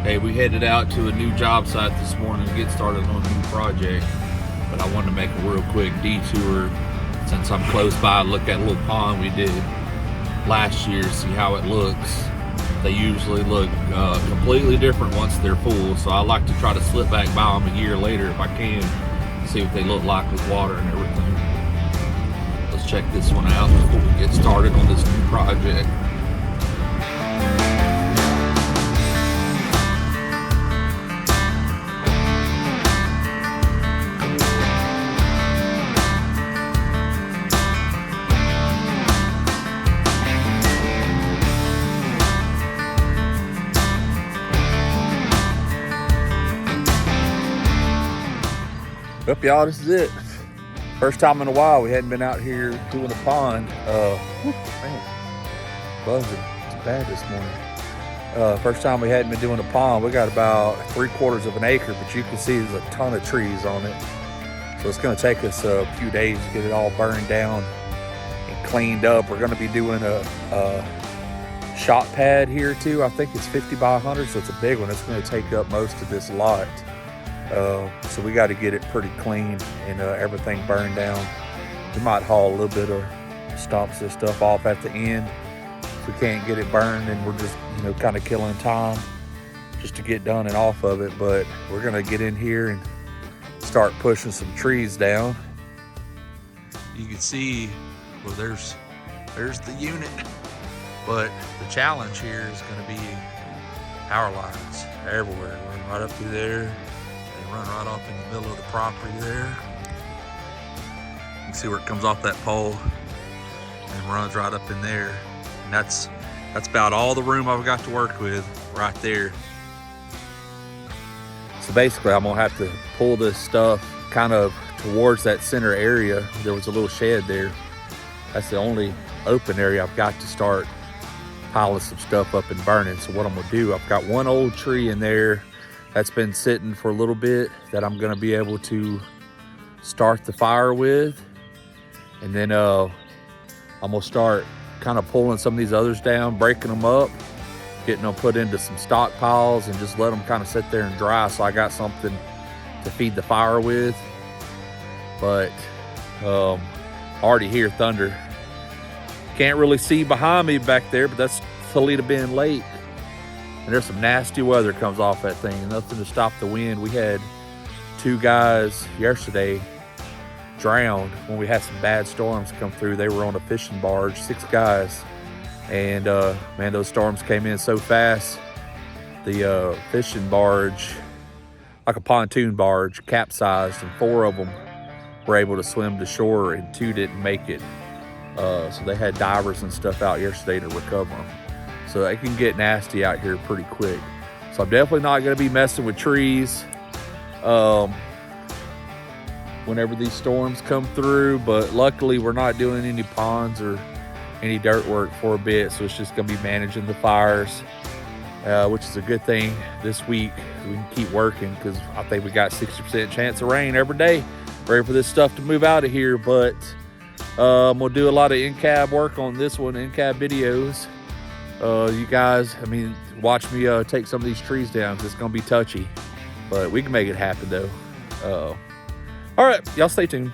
Hey, we headed out to a new job site this morning to get started on a new project, but I wanted to make a real quick detour since I'm close by. Look at a little pond we did last year, see how it looks. They usually look completely different once they're full, so I like to try to slip back by them a year later if I can, see what they look like with water and everything. Let's check this one out before we get started on this new project. Up, y'all, this is it. First time in a while we hadn't been out here doing a pond. Man, bugs are too bad this morning. First time we hadn't been doing a pond. We got about 3/4 of an acre, but you can see there's a ton of trees on it. So it's gonna take us a few days to get it all burned down and cleaned up. We're gonna be doing a shot pad here too. I think it's 50 by 100, so it's a big one. It's gonna take up most of this lot. So we got to get it pretty clean and everything burned down. We might haul a little bit of stumps and stuff off at the end if we can't get it burned, and we're just kind of killing time just to get done and off of it. But we're gonna get in here and start pushing some trees down. You can see, well, there's the unit, but the challenge here is going to be power lines everywhere. Run right up through there. Run right off in the middle of the property there. You can see where it comes off that pole and runs right up in there. And that's about all the room I've got to work with right there. So basically I'm gonna have to pull this stuff kind of towards that center area. There was a little shed there. That's the only open area I've got to start piling some stuff up and burning. So what I'm gonna do, I've got one old tree in there that's been sitting for a little bit that I'm gonna be able to start the fire with. And then I'm gonna start kind of pulling some of these others down, breaking them up, getting them put into some stockpiles, and just let them kind of sit there and dry so I got something to feed the fire with. But I already hear thunder. Can't really see behind me back there, but that's Toledo Bend Lake. And there's some nasty weather comes off that thing. Nothing to stop the wind. We had 2 guys yesterday drowned when we had some bad storms come through. They were on a fishing barge, 6 guys. And man, those storms came in so fast. The fishing barge, like a pontoon barge, capsized, and 4 of them were able to swim to shore and 2 didn't make it. So they had divers and stuff out yesterday to recover them. So it can get nasty out here pretty quick. So I'm definitely not gonna be messing with trees whenever these storms come through, but luckily we're not doing any ponds or any dirt work for a bit, so it's just gonna be managing the fires, which is a good thing this week. We can keep working because I think we got 60% chance of rain every day. Ready for this stuff to move out of here, but we'll do a lot of in-cab work on this one, in-cab videos. You guys, watch me take some of these trees down because it's gonna be touchy, but we can make it happen though. All right, y'all stay tuned.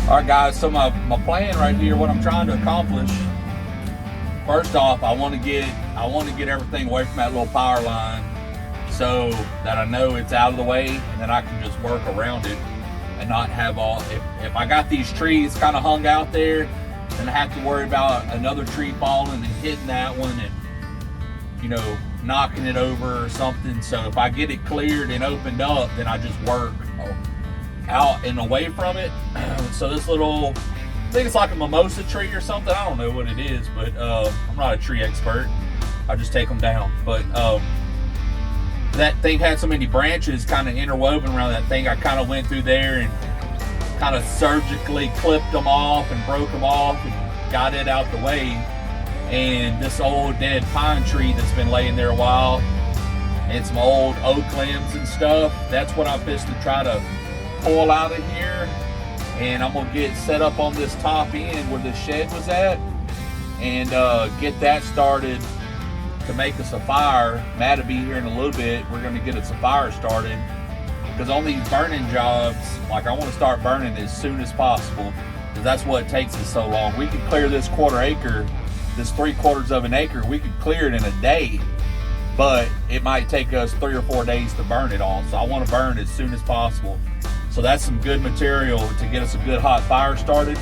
All right, guys, so my plan right here, what I'm trying to accomplish, first off, I want to get everything away from that little power line so that I know it's out of the way, and then I can just work around it and not have all, if I got these trees kind of hung out there, then I have to worry about another tree falling and hitting that one and, you know, knocking it over or something. So if I get it cleared and opened up, then I just work out and away from it. So this little, I think it's like a mimosa tree or something. I don't know what it is, but I'm not a tree expert. I just take them down. But that thing had so many branches kind of interwoven around that thing. I kind of went through there and kind of surgically clipped them off and broke them off and got it out the way. And this old dead pine tree that's been laying there a while, and some old oak limbs and stuff, that's what I'm fixing to try to pull out of here. And I'm gonna get set up on this top end where the shed was at and get that started to make us a fire. Matt will be here in a little bit. We're gonna get us a fire started, because on these burning jobs, like, I want to start burning as soon as possible, because that's what takes us so long. We could clear this quarter acre, this 3/4 of an acre, we could clear it in a day, but it might take us 3 or 4 days to burn it all. So I want to burn as soon as possible. So that's some good material to get us a good hot fire started.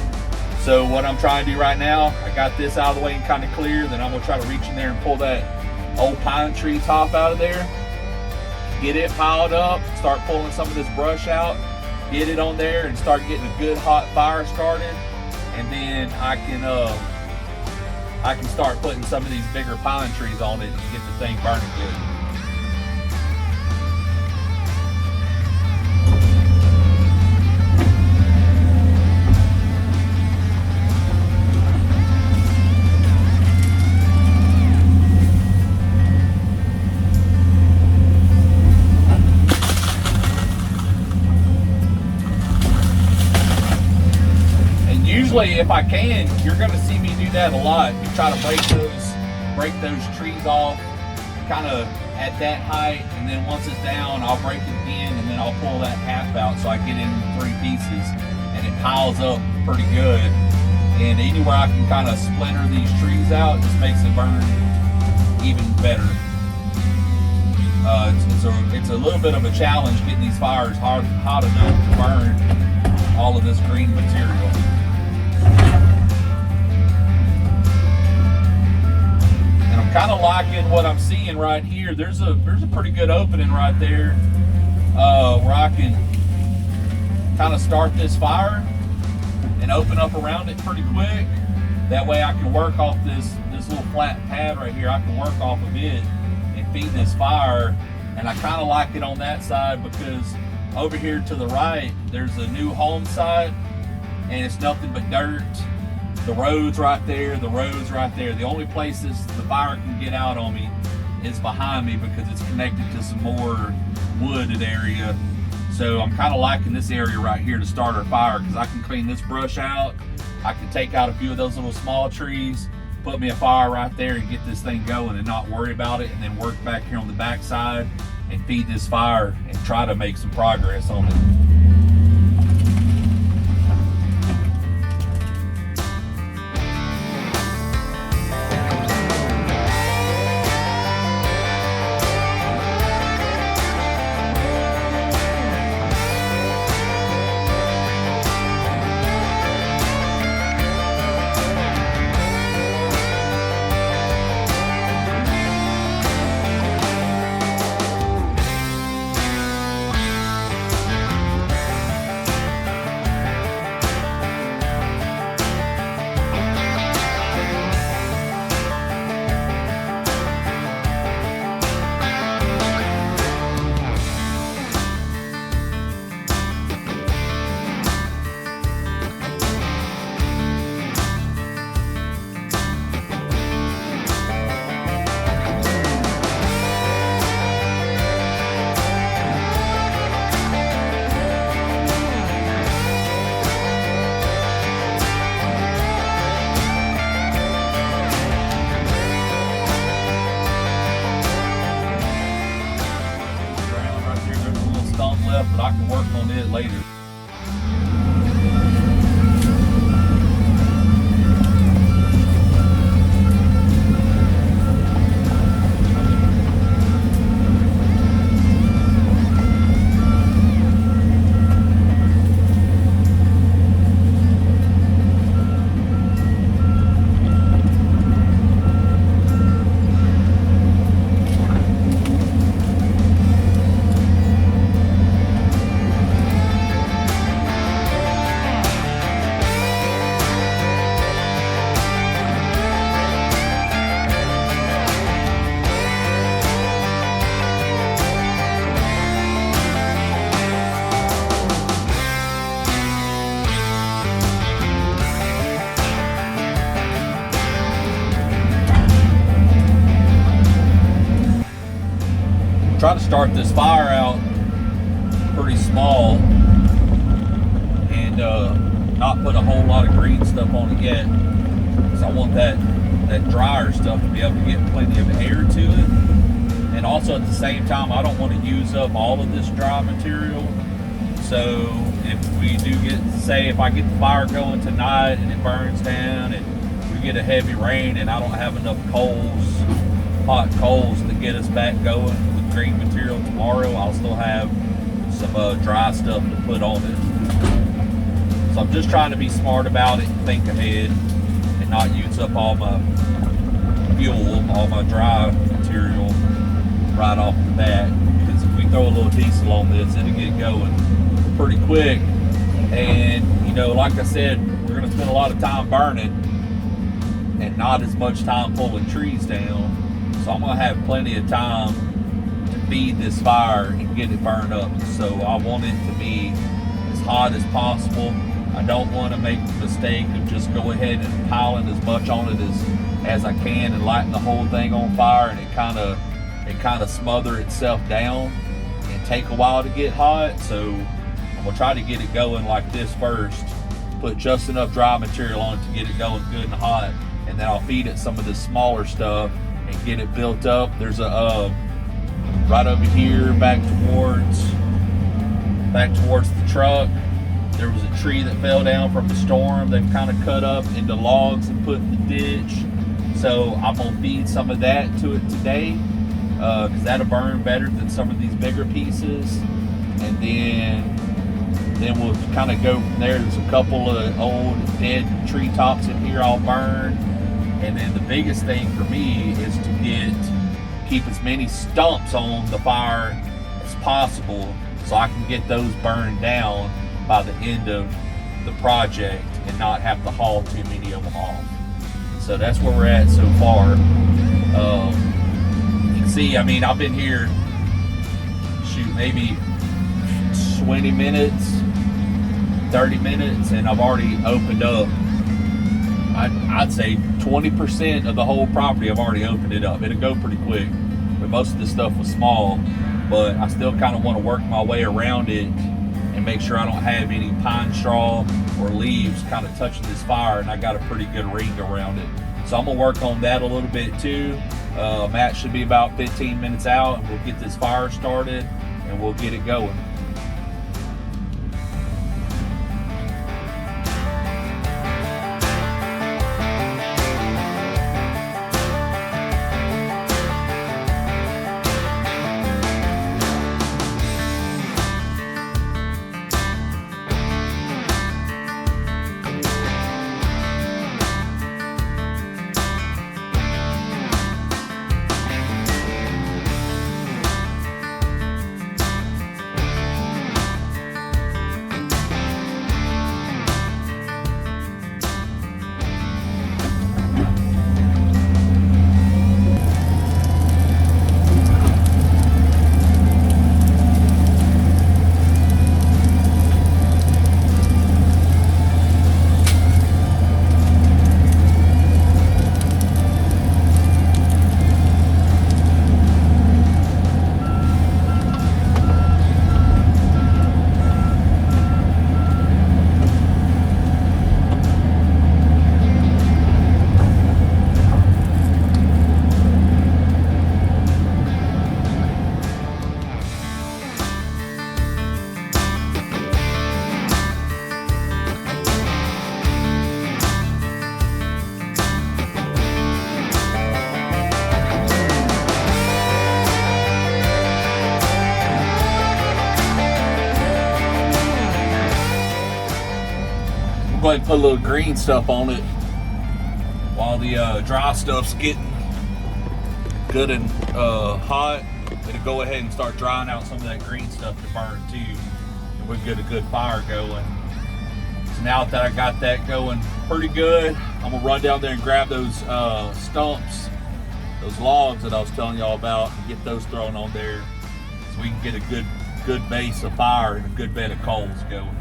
So what I'm trying to do right now, I got this out of the way and kind of clear, then I'm gonna try to reach in there and pull that old pine tree top out of there, get it piled up, start pulling some of this brush out, get it on there and start getting a good hot fire started. And then I can start putting some of these bigger pine trees on it and get the thing burning good. Usually, if I can, you're going to see me do that a lot. You try to break those trees off, kind of at that height, and then once it's down, I'll break it again, and then I'll pull that half out so I get it in 3 pieces, and it piles up pretty good. And anywhere I can kind of splinter these trees out, just makes it burn even better. It's a little bit of a challenge getting these fires hot enough to burn all of this green material. And I'm kind of liking what I'm seeing right here. There's a pretty good opening right there where I can kind of start this fire and open up around it pretty quick. That way I can work off this little flat pad right here. I can work off of it and feed this fire. And I kind of like it on that side, because over here to the right, there's a new home site, and it's nothing but dirt. The road's right there, the road's right there. The only places the fire can get out on me is behind me, because it's connected to some more wooded area. So I'm kind of liking this area right here to start our fire, because I can clean this brush out. I can take out a few of those little small trees, put me a fire right there and get this thing going and not worry about it, and then work back here on the back side and feed this fire and try to make some progress on it. But I can work on it later. start this fire out pretty small and not put a whole lot of green stuff on it yet, because I want that drier stuff to be able to get plenty of air to it. And also at the same time, I don't want to use up all of this dry material. So if we do get, say if I get the fire going tonight and it burns down and we get a heavy rain and I don't have enough coals, hot coals to get us back going with green material tomorrow, I'll still have some dry stuff to put on it. So I'm just trying to be smart about it and think ahead and not use up all my fuel, all my dry material right off the bat. Because if we throw a little diesel on this, it'll get going pretty quick. And you know, like I said, we're going to spend a lot of time burning and not as much time pulling trees down. So I'm going to have plenty of time to feed this fire and get it burned up. So I want it to be as hot as possible. I don't want to make the mistake of just go ahead and piling as much on it as I can and lighting the whole thing on fire, and it kind of smother itself down and take a while to get hot. So I'm gonna try to get it going like this first, put just enough dry material on it to get it going good and hot, and then I'll feed it some of the smaller stuff and get it built up. There's a right over here back towards the truck, there was a tree that fell down from the storm. They've kind of cut up into logs and put in the ditch. So I'm gonna feed some of that to it today, because that'll burn better than some of these bigger pieces. And then we'll kind of go from there. There's a couple of old dead tree tops in here I'll burn. And then the biggest thing for me is to keep as many stumps on the fire as possible, so I can get those burned down by the end of the project and not have to haul too many of them off. So that's where we're at so far. You can see, I mean, I've been here, maybe 20 minutes, 30 minutes, and I've already opened up, I'd say 20% of the whole property. I've already opened it up. It'll go pretty quick, but most of this stuff was small, but I still kind of want to work my way around it and make sure I don't have any pine straw or leaves kind of touching this fire, and I got a pretty good ring around it. So I'm gonna work on that a little bit too. Matt should be about 15 minutes out, and we'll get this fire started and we'll get it going. Go ahead and put a little green stuff on it while the dry stuff's getting good and hot. It'll go ahead and start drying out some of that green stuff to burn too, and we'll get a good fire going. So now that I got that going pretty good, I'm gonna run down there and grab those stumps, those logs that I was telling y'all about, and get those thrown on there so we can get a good base of fire and a good bed of coals going.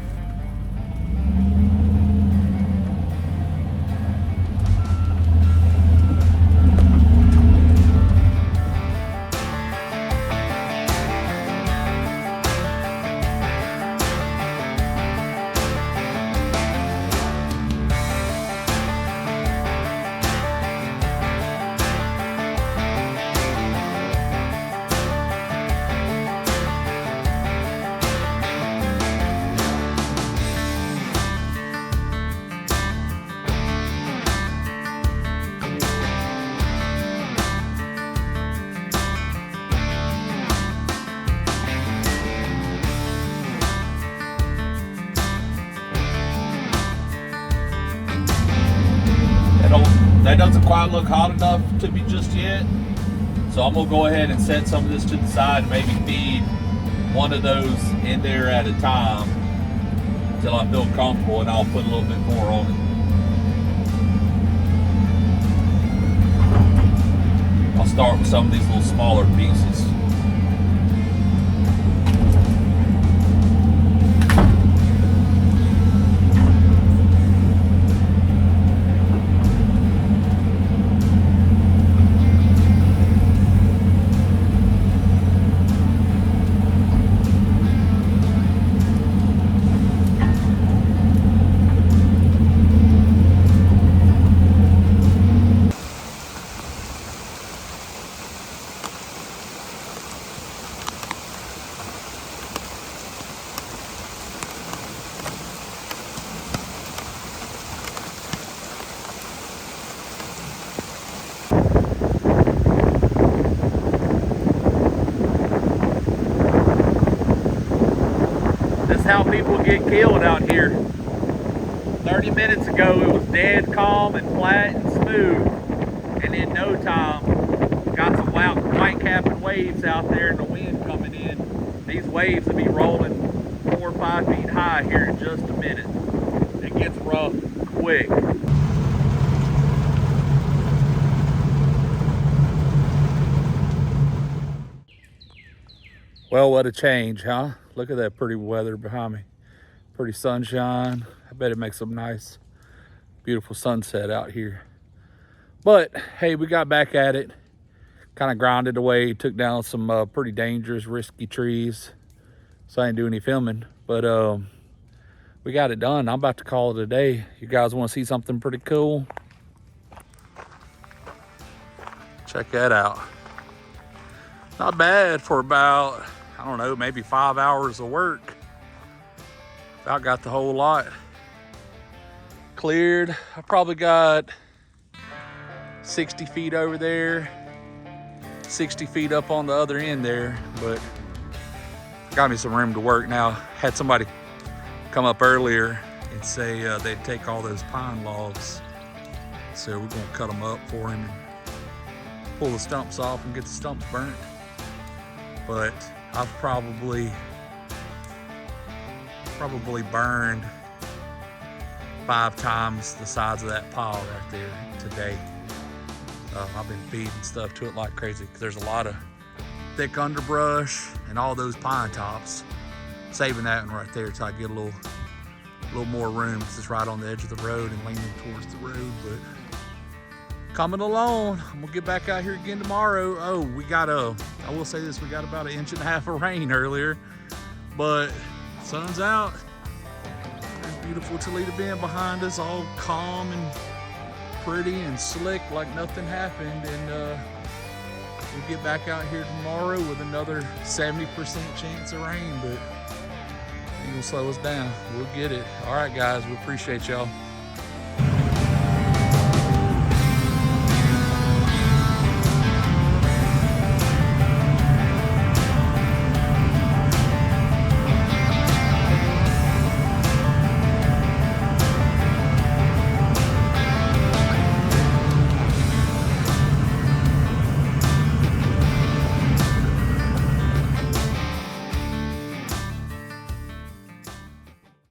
It doesn't quite look hot enough to be just yet. So I'm gonna go ahead and set some of this to the side and maybe feed one of those in there at a time until I feel comfortable, and I'll put a little bit more on it. I'll start with some of these little smaller pieces. How people get killed out here. 30 minutes ago it was dead calm and flat and smooth, and in no time got some white capping waves out there and the wind coming in. These waves will be rolling 4 or 5 feet high here in just a minute. It gets rough quick. Well, what a change, huh? Look at that pretty weather behind me. Pretty sunshine. I bet it makes some nice, beautiful sunset out here. But hey, we got back at it. Kind of grinded away, took down some pretty dangerous, risky trees. So I didn't do any filming, but we got it done. I'm about to call it a day. You guys want to see something pretty cool? Check that out. Not bad for about, I don't know, maybe 5 hours of work. About got the whole lot cleared. I probably got 60 feet over there, 60 feet up on the other end there, but got me some room to work now. Had somebody come up earlier and say they'd take all those pine logs. So we're gonna cut them up for him and pull the stumps off and get the stumps burnt. But I've probably burned 5 times the size of that pile right there today. I've been feeding stuff to it like crazy because there's a lot of thick underbrush and all those pine tops. Saving that one right there so I get a little more room because it's right on the edge of the road and leaning towards the road. But coming along, I'm gonna get back out here again tomorrow. Oh, I will say this, we got about 1.5 inches of rain earlier, but sun's out. There's beautiful Toledo Bend behind us, all calm and pretty and slick like nothing happened. And we'll get back out here tomorrow with another 70% chance of rain, but ain't gonna slow us down. We'll get it. All right, guys, we appreciate y'all.